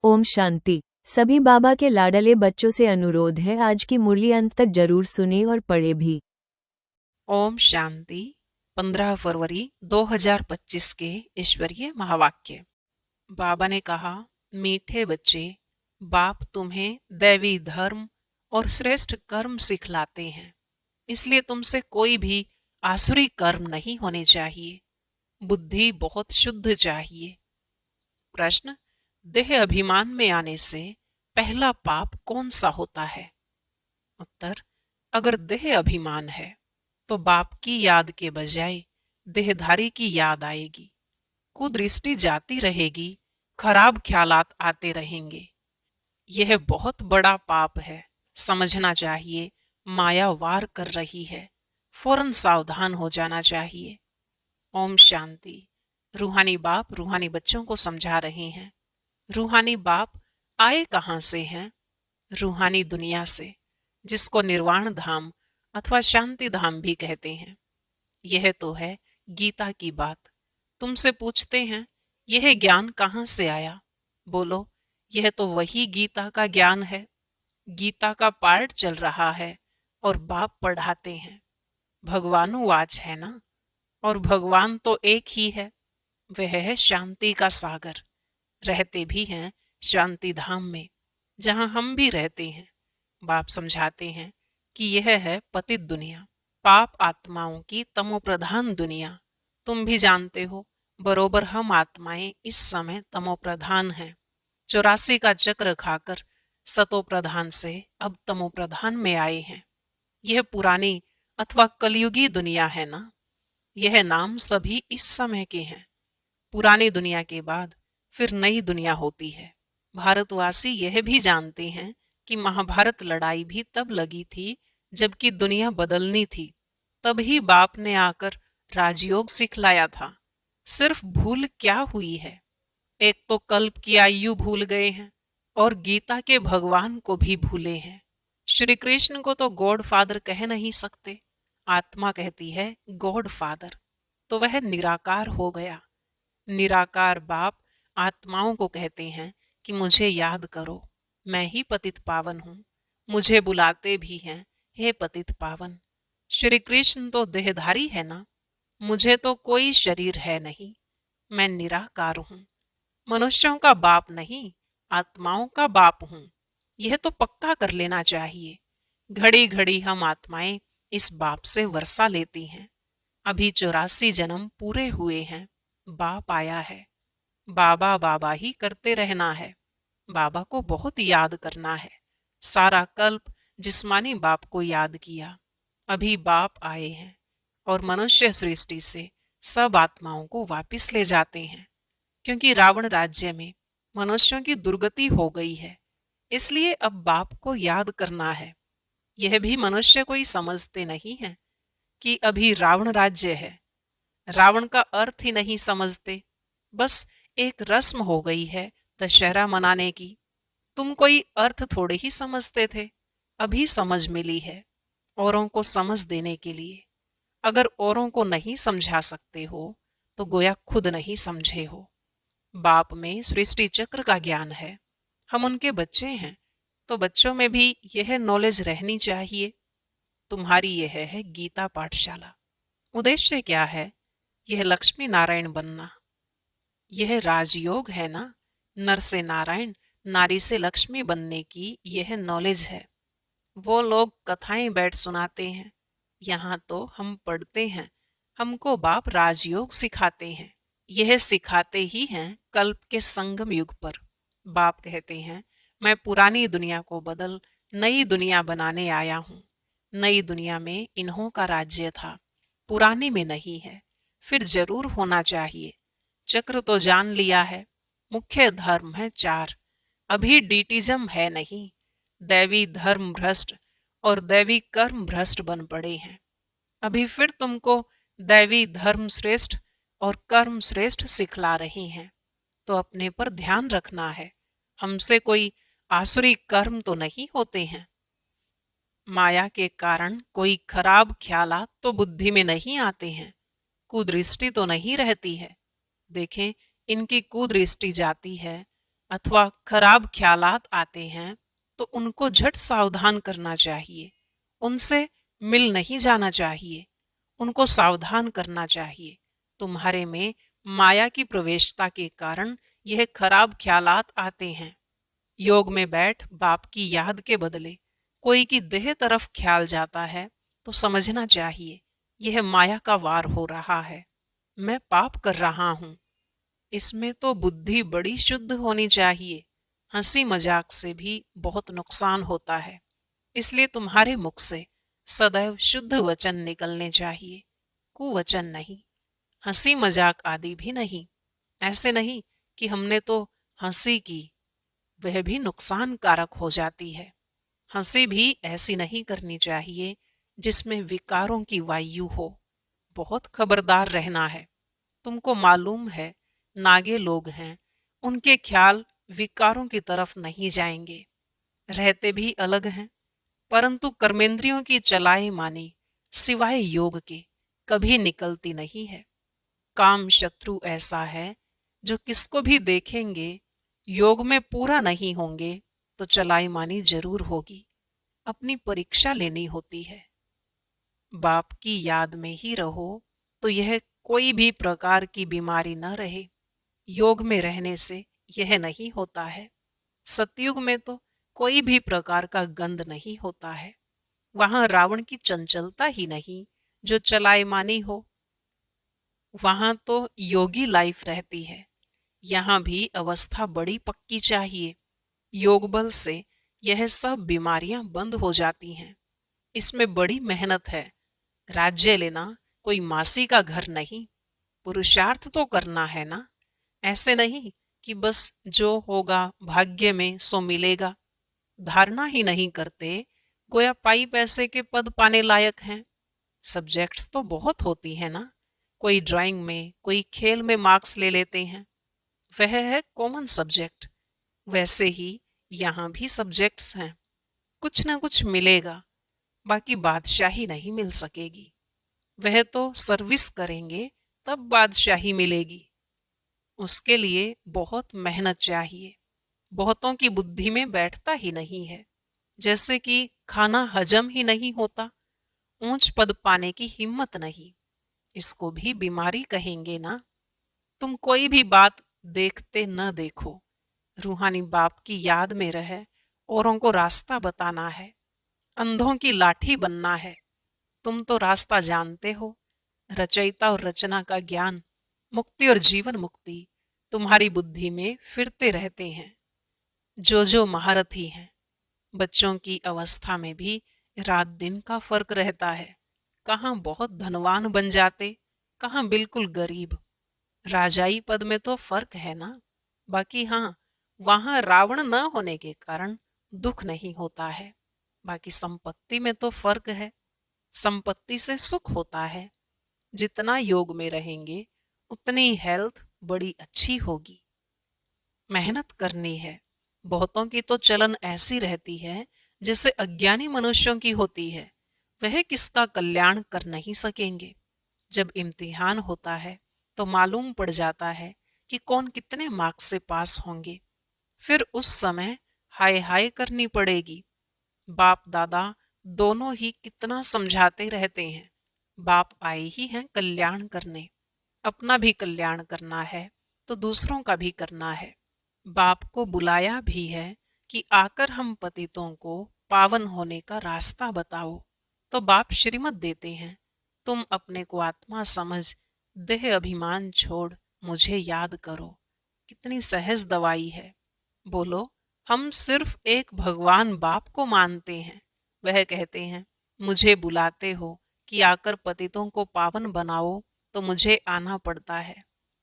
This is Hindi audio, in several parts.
ओम शांति। सभी बाबा के लाडले बच्चों से अनुरोध है, आज की मुरली अंत तक जरूर सुने और पढ़े भी। ओम शांति। 15 फरवरी 2025 के ईश्वरीय महावाक्य। बाबा ने कहा, मीठे बच्चे, बाप तुम्हें दैवी धर्म और श्रेष्ठ कर्म सिखलाते हैं, इसलिए तुमसे कोई भी आसुरी कर्म नहीं होने चाहिए। बुद्धि बहुत शुद्ध चाहिए। प्रश्न, देह अभिमान में आने से पहला पाप कौन सा होता है? उत्तर, अगर देह अभिमान है तो बाप की याद के बजाय देहधारी की याद आएगी। कुदृष्टि जाती रहेगी, खराब ख्यालात आते रहेंगे। यह बहुत बड़ा पाप है, समझना चाहिए। माया वार कर रही है, फौरन सावधान हो जाना चाहिए। ओम शांति। रूहानी बाप रूहानी बच्चों को समझा रहे हैं। रूहानी बाप आए कहां से हैं? रूहानी दुनिया से, जिसको निर्वाण धाम अथवा शांति धाम भी कहते हैं। यह तो है गीता की बात। तुमसे पूछते हैं, यह ज्ञान कहां से आया? बोलो, यह तो वही गीता का ज्ञान है। गीता का पाठ चल रहा है और बाप पढ़ाते हैं। भगवानुवाच है ना, और भगवान तो एक ही है। वह है शांति का सागर। रहते भी हैं शांति धाम में, जहां हम भी रहते हैं। बाप समझाते हैं कि यह है पतित दुनिया, पाप आत्माओं की तमोप्रधान दुनिया। तुम भी जानते हो, बरोबर हम आत्माएं इस समय तमोप्रधान हैं। 84 का चक्र खाकर सतोप्रधान से अब तमोप्रधान में आए हैं। यह पुरानी अथवा कलयुगी दुनिया है ना। यह नाम सभी इस समय के हैं। पुरानी दुनिया के बाद फिर नई दुनिया होती है। भारतवासी यह भी जानते हैं कि महाभारत लड़ाई भी तब लगी थी जबकि दुनिया बदलनी थी। तभी बाप ने आकर राजयोग सिखलाया था। सिर्फ भूल क्या हुई है? एक तो कल्प की आयु भूल गए हैं और गीता के भगवान को भी भूले हैं। श्री कृष्ण को तो गॉड फादर कह नहीं सकते। आत्मा कहती है गॉड फादर, तो वह निराकार हो गया। निराकार बाप आत्माओं को कहते हैं कि मुझे याद करो, मैं ही पतित पावन हूँ। मुझे बुलाते भी हैं, हे पतित पावन। श्री कृष्ण तो देहधारी है ना। मुझे तो कोई शरीर है नहीं, मैं निराकार हूँ। मनुष्यों का बाप नहीं, आत्माओं का बाप हूँ। यह तो पक्का कर लेना चाहिए। घड़ी घड़ी हम आत्माएं इस बाप से वर्षा लेती हैं। अभी 84 जन्म पूरे हुए हैं। बाप आया है। बाबा बाबा ही करते रहना है। बाबा को बहुत याद करना है। सारा कल्प जिस्मानी बाप को याद किया। अभी बाप आए हैं और मनुष्य सृष्टि से सब आत्माओं को वापिस ले जाते हैं, क्योंकि रावण राज्य में मनुष्यों की दुर्गति हो गई है। इसलिए अब बाप को याद करना है। यह भी मनुष्य कोई समझते नहीं है कि अभी रावण राज्य है। रावण का अर्थ ही नहीं समझते। बस एक रस्म हो गई है दशहरा मनाने की। तुम कोई अर्थ थोड़े ही समझते थे, अभी समझ मिली है औरों को समझ देने के लिए। अगर औरों को नहीं समझा सकते हो तो गोया खुद नहीं समझे हो। बाप में सृष्टि चक्र का ज्ञान है। हम उनके बच्चे हैं, तो बच्चों में भी यह नॉलेज रहनी चाहिए। तुम्हारी यह है गीता पाठशाला। उद्देश्य क्या है? यह लक्ष्मी नारायण बनना। यह राजयोग है ना। नर से नारायण, नारी से लक्ष्मी बनने की यह नॉलेज है। वो लोग कथाएं बैठ सुनाते हैं, यहाँ तो हम पढ़ते हैं। हमको बाप राजयोग सिखाते हैं। यह सिखाते ही हैं कल्प के संगम युग पर। बाप कहते हैं, मैं पुरानी दुनिया को बदल नई दुनिया बनाने आया हूँ। नई दुनिया में इन्हों का राज्य था, पुरानी में नहीं है। फिर जरूर होना चाहिए। चक्र तो जान लिया है। मुख्य धर्म है 4। अभी डीटिज्म है नहीं। दैवी धर्म भ्रष्ट और दैवी कर्म भ्रष्ट बन पड़े हैं। अभी फिर तुमको दैवी धर्म श्रेष्ठ और कर्म श्रेष्ठ सिखला रहे हैं, तो अपने पर ध्यान रखना है। हमसे कोई आसुरी कर्म तो नहीं होते हैं। माया के कारण कोई खराब ख्यालात तो बुद्धि में नहीं आते हैं। कुदृष्टि तो नहीं रहती है। देखें, इनकी कुदृष्टि जाती है अथवा खराब ख्यालात आते हैं तो उनको झट सावधान करना चाहिए। उनसे मिल नहीं जाना चाहिए, उनको सावधान करना चाहिए। तुम्हारे में माया की प्रवेशता के कारण यह खराब ख्यालात आते हैं। योग में बैठ बाप की याद के बदले कोई की देह तरफ ख्याल जाता है तो समझना चाहिए यह माया का वार हो रहा है, मैं पाप कर रहा हूं। इसमें तो बुद्धि बड़ी शुद्ध होनी चाहिए। हंसी मजाक से भी बहुत नुकसान होता है, इसलिए तुम्हारे मुख से सदैव शुद्ध वचन निकलने चाहिए, कुवचन नहीं, हंसी मजाक आदि भी नहीं। ऐसे नहीं कि हमने तो हंसी की, वह भी नुकसान कारक हो जाती है। हंसी भी ऐसी नहीं करनी चाहिए जिसमें विकारों की वायु हो। बहुत खबरदार रहना है। तुमको मालूम है नागे लोग हैं, उनके ख्याल विकारों की तरफ नहीं जाएंगे। रहते भी अलग हैं, परंतु कर्मेंद्रियों की चलाई मानी सिवाय योग के कभी निकलती नहीं है। काम शत्रु ऐसा है जो किसको भी देखेंगे, योग में पूरा नहीं होंगे तो चलाई मानी जरूर होगी। अपनी परीक्षा लेनी होती है। बाप की याद में ही रहो तो यह कोई भी प्रकार की बीमारी न रहे। योग में रहने से यह नहीं होता है। सतयुग में तो कोई भी प्रकार का गंध नहीं होता है। वहां रावण की चंचलता ही नहीं जो चलायमानी हो। वहां तो योगी लाइफ रहती है। यहाँ भी अवस्था बड़ी पक्की चाहिए। योग बल से यह सब बीमारियां बंद हो जाती हैं। इसमें बड़ी मेहनत है। राज्य लेना कोई मासी का घर नहीं। पुरुषार्थ तो करना है ना। ऐसे नहीं कि बस जो होगा भाग्य में सो मिलेगा। धारणा ही नहीं करते गोया पाई पैसे के पद पाने लायक हैं। सब्जेक्ट्स तो बहुत होती है ना। कोई ड्राइंग में, कोई खेल में मार्क्स ले लेते हैं, वह है कॉमन सब्जेक्ट। वैसे ही यहाँ भी सब्जेक्ट्स हैं। कुछ ना कुछ मिलेगा, बाकी बादशाही नहीं मिल सकेगी। वह तो सर्विस करेंगे तब बादशाही मिलेगी। उसके लिए बहुत मेहनत चाहिए। बहुतों की बुद्धि में बैठता ही नहीं है। जैसे कि खाना हजम ही नहीं होता, ऊंच पद पाने की हिम्मत नहीं। इसको भी बीमारी कहेंगे ना। तुम कोई भी बात देखते न देखो, रूहानी बाप की याद में रहे, औरों को रास्ता बताना है, अंधों की लाठी बनना है। तुम तो रास्ता जानते हो। रचयिता और रचना का ज्ञान, मुक्ति और जीवन मुक्ति तुम्हारी बुद्धि में फिरते रहते हैं। जो महारथी हैं, बच्चों की अवस्था में भी रात दिन का फर्क रहता है। कहाँ बहुत धनवान बन जाते, कहाँ बिल्कुल गरीब। राजाई पद में तो फर्क है ना। बाकी हाँ, वहां रावण न होने के कारण दुख नहीं होता है। बाकी संपत्ति में तो फर्क है। संपत्ति से सुख होता है। जितना योग में रहेंगे उतनी हेल्थ बड़ी अच्छी होगी। मेहनत करनी है। बहुतों की तो चलन ऐसी रहती है जैसे अज्ञानी मनुष्यों की होती है। वह किसका कल्याण कर नहीं सकेंगे। जब इम्तिहान होता है तो मालूम पड़ जाता है कि कौन कितने मार्क्स से पास होंगे। फिर उस समय हाय हाय करनी पड़ेगी। बाप दादा दोनों ही कितना समझाते रहते हैं। बाप आए ही हैं कल्याण करने। अपना भी कल्याण करना है तो दूसरों का भी करना है। बाप को बुलाया भी है कि आकर हम पतितों को पावन होने का रास्ता बताओ। तो बाप श्रीमत देते हैं, तुम अपने को आत्मा समझ देह अभिमान छोड़ मुझे याद करो। कितनी सहज दवाई है। बोलो, हम सिर्फ एक भगवान बाप को मानते हैं। वह कहते हैं, मुझे बुलाते हो कि आकर पतितों को पावन बनाओ तो मुझे आना पड़ता है।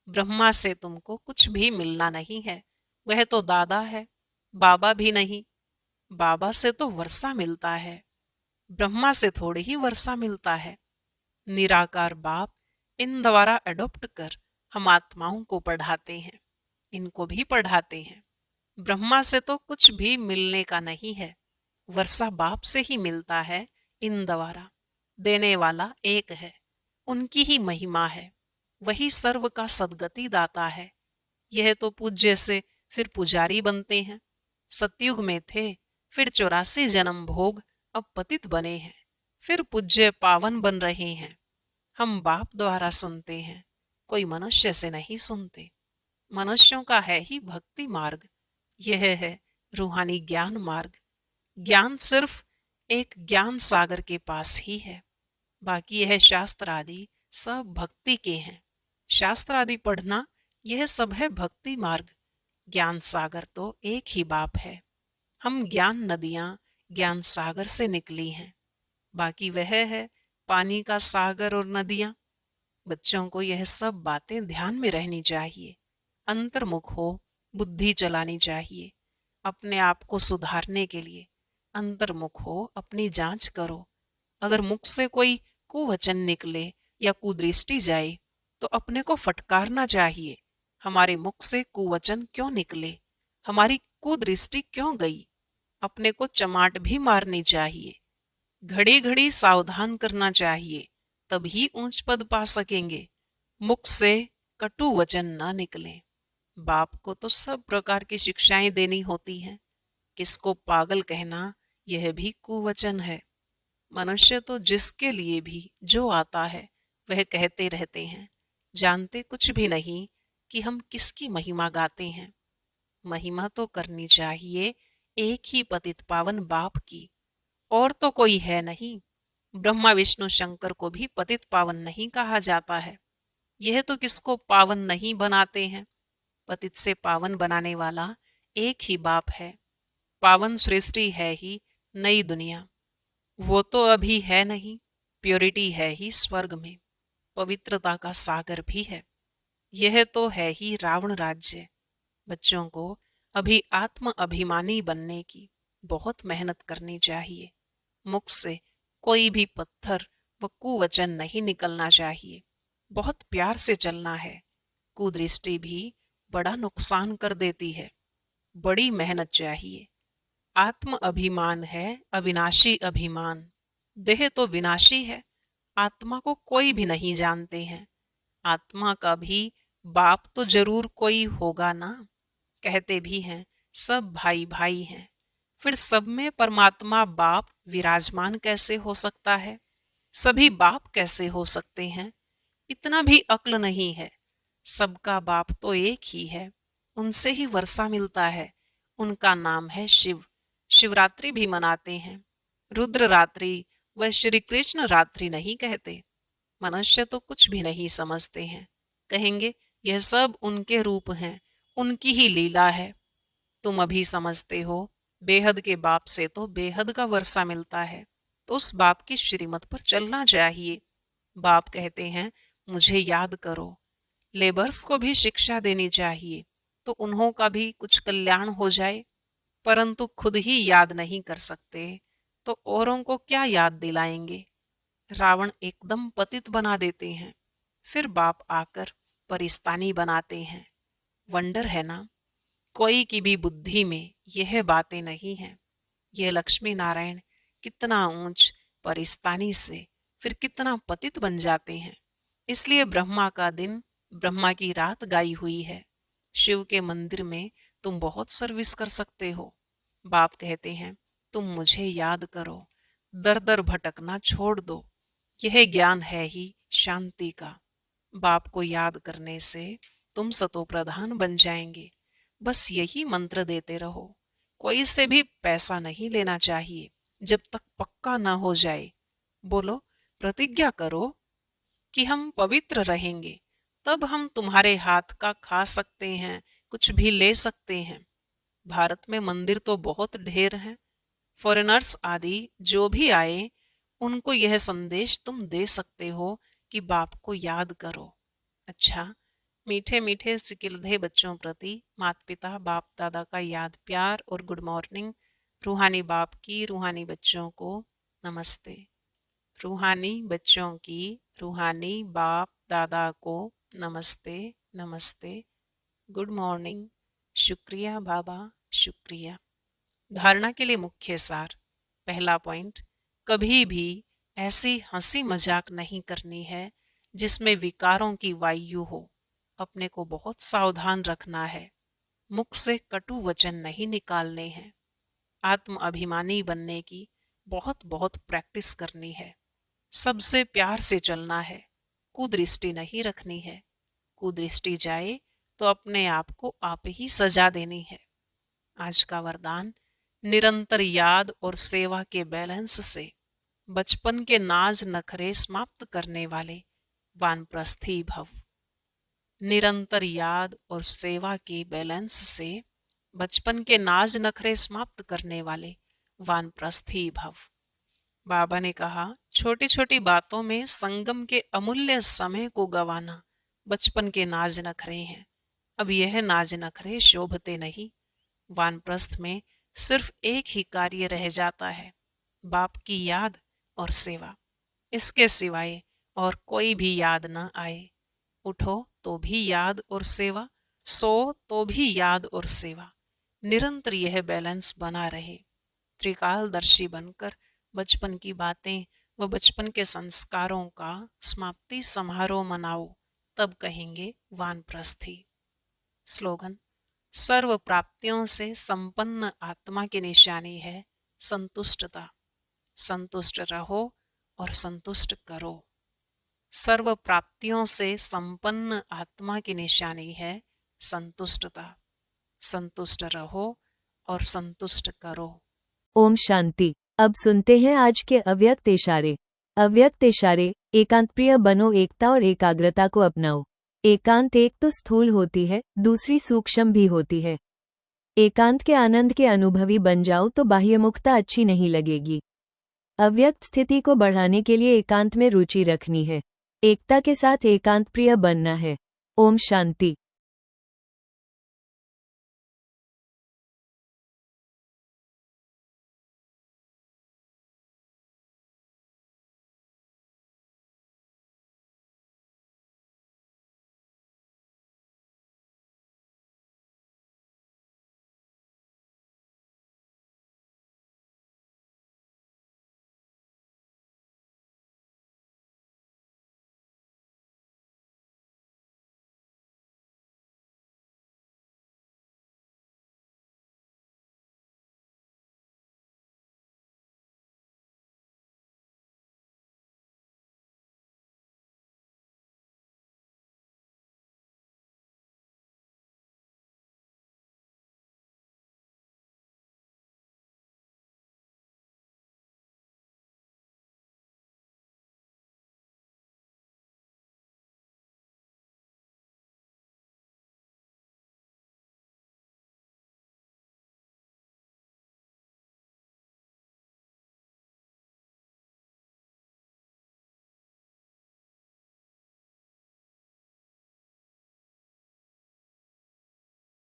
ब्रह्मा से तुमको कुछ भी मिलना नहीं है। वह तो दादा है, बाबा भी नहीं। बाबा से तो वर्षा मिलता है, ब्रह्मा से थोड़ी ही वर्षा मिलता है। निराकार बाप इन द्वारा अडॉप्ट कर हम आत्माओं को पढ़ाते हैं, इनको भी पढ़ाते हैं। ब्रह्मा से तो कुछ भी मिलने का नहीं है। वर्षा बाप से ही मिलता है। इन द्वारा देने वाला एक है, उनकी ही महिमा है। वही सर्व का सदगति दाता है। यह तो पूज्य से फिर पुजारी बनते हैं। सतयुग में थे, फिर 84 जन्म भोग, अब पतित बने हैं, फिर पूज्य पावन बन रहे हैं। हम बाप द्वारा सुनते हैं, कोई मनुष्य से नहीं सुनते। मनुष्यों का है ही भक्ति मार्ग, यह है रूहानी ज्ञान मार्ग। ज्ञान सिर्फ एक ज्ञान सागर के पास ही है, बाकी यह शास्त्र आदि सब भक्ति के हैं। शास्त्र आदि पढ़ना यह सब है भक्ति मार्ग। ज्ञान सागर तो एक ही बाप है। हम ज्ञान नदियां ज्ञान सागर से निकली हैं, बाकी वह है पानी का सागर और नदियां। बच्चों को यह सब बातें ध्यान में रहनी चाहिए। अंतर्मुख हो, बुद्धि चलानी चाहिए। अपने आप को सुधारने के लिए अंतर्मुख हो, अपनी जांच करो। अगर मुख से कोई कुवचन निकले या कुदृष्टि जाए तो अपने को फटकारना चाहिए। हमारे मुख से कुवचन क्यों निकले, हमारी कुदृष्टि क्यों गई, अपने को चमाट भी मारनी चाहिए। घड़ी घड़ी सावधान करना चाहिए, तभी ऊंच पद पा सकेंगे। मुख से कटु वचन न निकले। बाप को तो सब प्रकार की शिक्षाएं देनी होती हैं। किसको पागल कहना यह भी कुवचन है। मनुष्य तो जिसके लिए भी जो आता है वह कहते रहते हैं, जानते कुछ भी नहीं कि हम किसकी महिमा गाते हैं। महिमा तो करनी चाहिए एक ही पतित पावन बाप की, और तो कोई है नहीं। ब्रह्मा विष्णु शंकर को भी पतित पावन नहीं कहा जाता है। यह तो किसको पावन नहीं बनाते हैं। पतित से पावन बनाने वाला एक ही बाप है। पावन सृष्टि है ही नई दुनिया, वो तो अभी है नहीं। प्योरिटी है ही स्वर्ग में, पवित्रता का सागर भी है। यह तो है ही रावण राज्य। बच्चों को अभी आत्म अभिमानी बनने की बहुत मेहनत करनी चाहिए। मुख से कोई भी पत्थर व कुवचन नहीं निकलना चाहिए। बहुत प्यार से चलना है। कुदृष्टि भी बड़ा नुकसान कर देती है। बड़ी मेहनत चाहिए। आत्म अभिमान है अविनाशी अभिमान। देह तो विनाशी है, आत्मा को कोई भी नहीं जानते हैं। आत्मा का भी बाप तो जरूर कोई होगा ना। कहते भी हैं सब भाई भाई हैं, फिर सब में परमात्मा बाप विराजमान कैसे हो सकता है? सभी बाप कैसे हो सकते हैं? इतना भी अक्ल नहीं है। सबका बाप तो एक ही है, उनसे ही वर्षा मिलता है। उनका नाम है शिव। शिवरात्रि भी मनाते हैं। रुद्र रात्रि व श्री कृष्ण रात्रि नहीं कहते। मनुष्य तो कुछ भी नहीं समझते हैं, कहेंगे यह सब उनके रूप हैं, उनकी ही लीला है। तुम अभी समझते हो बेहद के बाप से तो बेहद का वर्षा मिलता है, तो उस बाप की श्रीमत पर चलना चाहिए। बाप कहते हैं मुझे याद करो। लेबर्स को भी शिक्षा देनी चाहिए तो उन्हों का भी कुछ कल्याण हो जाए, परंतु खुद ही याद नहीं कर सकते तो औरों को क्या याद दिलाएंगे। रावण एकदम पतित बना देते हैं, फिर बाप आकर परिस्तानी बनाते हैं। वंडर है ना, कोई की भी बुद्धि में यह बातें नहीं हैं। यह लक्ष्मी नारायण कितना ऊंच परिस्तानी से फिर कितना पतित बन जाते हैं। इसलिए ब्रह्मा का दिन ब्रह्मा की रात गाई हुई है। शिव के मंदिर में तुम बहुत सर्विस कर सकते हो। बाप कहते हैं तुम मुझे याद करो, दर दर भटकना छोड़ दो। यह ज्ञान है ही शांति का। बाप को याद करने से तुम सतो प्रधान बन जाएंगे। बस यही मंत्र देते रहो। कोई से भी पैसा नहीं लेना चाहिए जब तक पक्का ना हो जाए। बोलो, प्रतिज्ञा करो कि हम पवित्र रहेंगे, तब हम तुम्हारे हाथ का खा सकते हैं, कुछ भी ले सकते हैं। भारत में मंदिर तो बहुत ढेर हैं। फॉरेनर्स आदि जो भी आए उनको यह संदेश तुम दे सकते हो कि बाप को याद करो। अच्छा, मीठे मीठे सिकिलधे बच्चों प्रति माता पिता बाप दादा का याद प्यार और गुड मॉर्निंग। रूहानी बाप की रूहानी बच्चों को नमस्ते। रूहानी बच्चों की रूहानी बाप दादा को नमस्ते नमस्ते, गुड मॉर्निंग। शुक्रिया बाबा, शुक्रिया। धारणा के लिए मुख्य सार। पहला पॉइंट, कभी भी ऐसी हंसी मजाक नहीं करनी है जिसमें विकारों की वायु हो। अपने को बहुत सावधान रखना है। मुख से कटु वचन नहीं निकालने हैं। आत्म अभिमानी बनने की बहुत बहुत प्रैक्टिस करनी है। सबसे प्यार से चलना है, कुदृष्टि नहीं रखनी है। कुदृष्टि जाए तो अपने आप को आप ही सजा देनी है। आज का वरदान, निरंतर याद और सेवा के बैलेंस से बचपन के नाज नखरे समाप्त करने वाले वानप्रस्थी भव। निरंतर याद और सेवा के बैलेंस से बचपन के नाज नखरे समाप्त करने वाले वानप्रस्थी भव। बाबा ने कहा, छोटी छोटी बातों में संगम के अमूल्य समय को गवाना बचपन के नाज नखरे हैं। अब यह नाज नखरे शोभते नहीं। वानप्रस्थ में सिर्फ एक ही कार्य रह जाता है, बाप की याद और सेवा। इसके सिवाय और कोई भी याद न आए। उठो तो भी याद और सेवा, सो तो भी याद और सेवा। निरंतर यह बैलेंस बना रहे। त्रिकालदर्शी बनकर बचपन की बातें व बचपन के संस्कारों का समाप्ति समारोह मनाओ, तब कहेंगे वानप्रस्थी। स्लोगन, सर्व प्राप्तियों से संपन्न आत्मा की निशानी है संतुष्टता। संतुष्ट रहो और संतुष्ट करो। सर्व प्राप्तियों से संपन्न आत्मा की निशानी है संतुष्टता। संतुष्ट रहो और संतुष्ट करो। ओम शांति। अब सुनते हैं आज के अव्यक्त इशारे। अव्यक्त इशारे। एकांत प्रिय बनो, एकता और एकाग्रता को अपनाओ। एकांत एक तो स्थूल होती है, दूसरी सूक्ष्म भी होती है। एकांत के आनंद के अनुभवी बन जाओ तो बाह्यमुखता अच्छी नहीं लगेगी। अव्यक्त स्थिति को बढ़ाने के लिए एकांत में रुचि रखनी है। एकता के साथ एकांत प्रिय बनना है। ओम शांति।